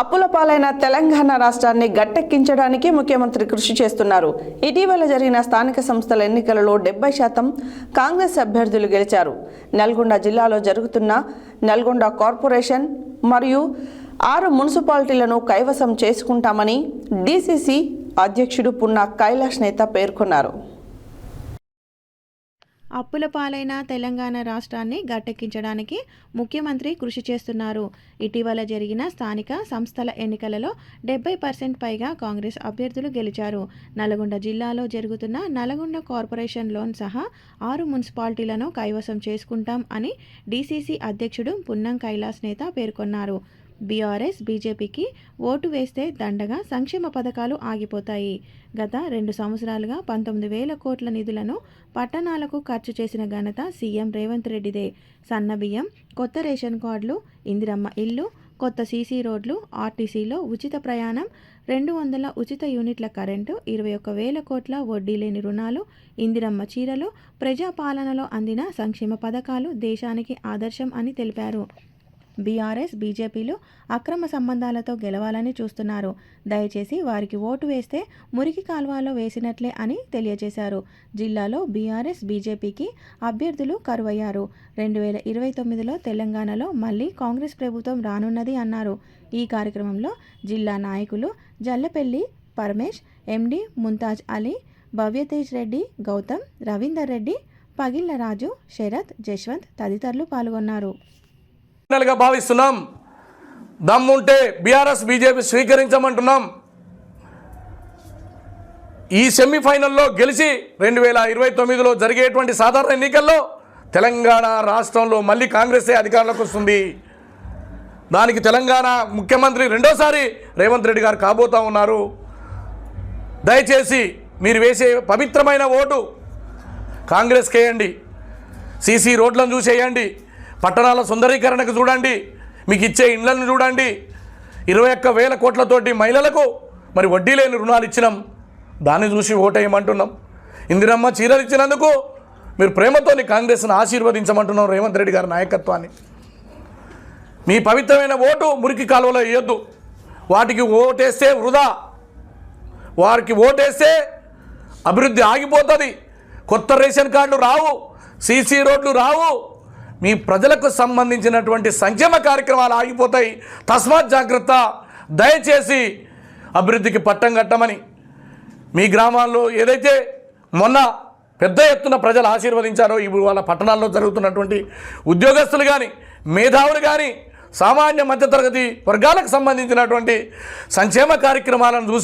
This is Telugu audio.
అప్పుల పాలైన తెలంగాణ రాష్ట్రాన్ని గట్టెక్కించడానికి ముఖ్యమంత్రి కృషి చేస్తున్నారు. ఇటీవల జరిగిన స్థానిక సంస్థల ఎన్నికలలో 70% కాంగ్రెస్ అభ్యర్థులు గెలిచారు. నల్గొండ జిల్లాలో జరుగుతున్న నల్గొండ కార్పొరేషన్ మరియు 6 మున్సిపాలిటీలను కైవసం చేసుకుంటామని డీసీసీ అధ్యక్షుడు పున్నా కైలాష్ నేత పేర్కొన్నారు. అప్పుల పాలైన తెలంగాణ రాష్ట్రాన్ని గట్టెక్కించడానికి ముఖ్యమంత్రి కృషి చేస్తున్నారు. ఇటీవల జరిగిన స్థానిక సంస్థల ఎన్నికలలో 70% పైగా కాంగ్రెస్ అభ్యర్థులు గెలిచారు. నల్గొండ జిల్లాలో జరుగుతున్న నల్గొండ కార్పొరేషన్లోని సహా 6 మున్సిపాలిటీలను కైవసం చేసుకుంటాం అని డీసీసీ అధ్యక్షుడు పున్నం కైలాష్ నేత పేర్కొన్నారు. బీఆర్ఎస్ బీజేపీకి ఓటు వేస్తే దండగా సంక్షేమ పథకాలు ఆగిపోతాయి. గత 2 సంవత్సరాలుగా 19,000 కోట్ల నిధులను పట్టణాలకు ఖర్చు చేసిన ఘనత సీఎం రేవంత్ రెడ్డిదే. సన్న బియ్యం, కొత్త రేషన్ కార్డులు, ఇందిరమ్మ ఇల్లు, కొత్త సీసీ రోడ్లు, ఆర్టీసీలో ఉచిత ప్రయాణం, 200 ఉచిత యూనిట్ల కరెంటు, 21,000 కోట్ల వడ్డీ లేని రుణాలు, ఇందిరమ్మ చీరలు ప్రజాపాలనలో అందిన సంక్షేమ పథకాలు దేశానికి ఆదర్శం అని తెలిపారు. బీఆర్ఎస్ బీజేపీలు అక్రమ సంబంధాలతో గెలవాలని చూస్తున్నారు. దయచేసి వారికి ఓటు వేస్తే మురికి కాల్వలో వేసినట్లే అని తెలియజేశారు. జిల్లాలో బీఆర్ఎస్ బీజేపీకి అభ్యర్థులు కరువయ్యారు. 2029లో తెలంగాణలో మళ్లీ కాంగ్రెస్ ప్రభుత్వం రానున్నది అన్నారు. ఈ కార్యక్రమంలో జిల్లా నాయకులు జల్లపెల్లి పరమేష్, ఎండి ముంతాజ్ అలీ, భవ్యతేజ్ రెడ్డి, గౌతమ్, రవీందర్ రెడ్డి, పగిళ్ల రాజు, శరత్, జశ్వంత్ తదితరులు పాల్గొన్నారు. భావిస్తున్నాం. దమ్ముంటే బీఆర్ఎస్ బీజేపీ స్వీకరించమంటున్నాం. ఈ సెమీఫైనల్లో గెలిచి 2029లో జరిగేటువంటి సాధారణ ఎన్నికల్లో తెలంగాణ రాష్ట్రంలో మళ్ళీ కాంగ్రెసే అధికారంలోకి వస్తుంది. దానికి తెలంగాణ ముఖ్యమంత్రి రెండోసారి రేవంత్ రెడ్డి గారు కాబోతూ ఉన్నారు. దయచేసి మీరు వేసే పవిత్రమైన ఓటు కాంగ్రెస్కి వేయండి. సీసీ రోడ్లను చూసేయండి, పట్టణాల సుందరీకరణకు చూడండి, మీకు ఇచ్చే ఇండ్లను చూడండి. 21,000 కోట్లతోటి మహిళలకు మరి వడ్డీ లేని రుణాలు ఇచ్చినాం, దాన్ని చూసి ఓటేయమంటున్నాం. ఇందిరమ్మ చీరలు ఇచ్చినందుకు మీరు ప్రేమతోని కాంగ్రెస్ను ఆశీర్వదించమంటున్నాం. రేవంత్ రెడ్డి గారి నాయకత్వాన్ని మీ పవిత్రమైన ఓటు మురికి కాలువలో వేయొద్దు. వాటికి ఓటేస్తే వృధా, వారికి ఓటేస్తే అభివృద్ధి ఆగిపోతుంది. కొత్త రేషన్ కార్డులు రావు, సీసీ రోడ్లు రావు, మీ ప్రజలకు సంబంధించినటువంటి సంక్షేమ కార్యక్రమాలు ఆగిపోతాయి. తస్మాత్ జాగ్రత్త. దయచేసి అభివృద్ధికి పట్టం కట్టమని మీ గ్రామాల్లో ఏదైతే మొన్న పెద్ద ఎత్తున ప్రజలు ఆశీర్వదించారో ఇప్పుడు వాళ్ళ పట్టణాల్లో జరుగుతున్నటువంటి ఉద్యోగస్తులు కానీ, మేధావులు కానీ, సామాన్య మధ్యతరగతి వర్గాలకు సంబంధించినటువంటి సంక్షేమ కార్యక్రమాలను చూసి